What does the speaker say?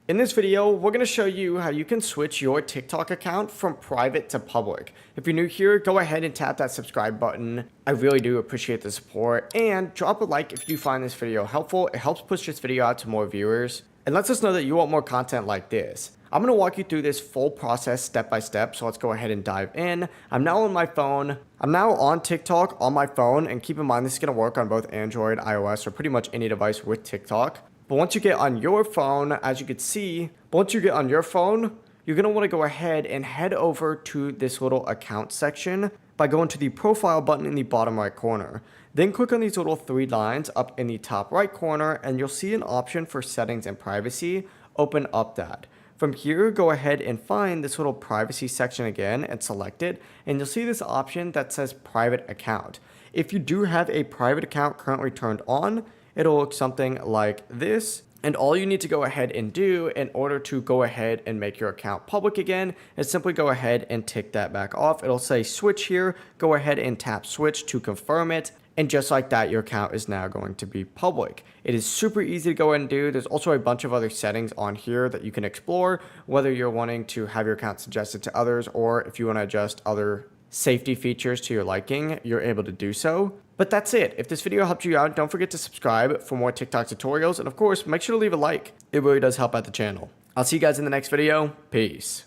In this video, we're going to show you how you can switch your TikTok account from private to public. If you're new here, go ahead and tap that subscribe button. I really do appreciate the support, and drop a like if you find this video helpful. It helps push this video out to more viewers and lets us know that you want more content like this. I'm going to walk you through this full process step by step, so let's go ahead and dive in. I'm now on my phone. I'm now on TikTok on my phone, and keep in mind this is going to work on both Android, iOS, or pretty much any device with TikTok. But once you get on your phone, as you can see, you're going to want to go ahead and head over to this little account section by going to the profile button in the bottom right corner. Then click on these little three lines up in the top right corner, and you'll see an option for settings and privacy. Open up that. From here, go ahead and find this little privacy section again and select it, and you'll see this option that says private account. If you do have a private account currently turned on, it'll look something like this. And all you need to go ahead and do in order to go ahead and make your account public again is simply go ahead and tick that back off. It'll say switch here. Go ahead and tap switch to confirm it. And just like that, your account is now going to be public. It is super easy to go ahead and do. There's also a bunch of other settings on here that you can explore, whether you're wanting to have your account suggested to others or if you want to adjust other safety features to your liking, you're able to do so. But that's it. If this video helped you out, don't forget to subscribe for more TikTok tutorials. And of course, make sure to leave a like. It really does help out the channel. I'll see you guys in the next video. Peace.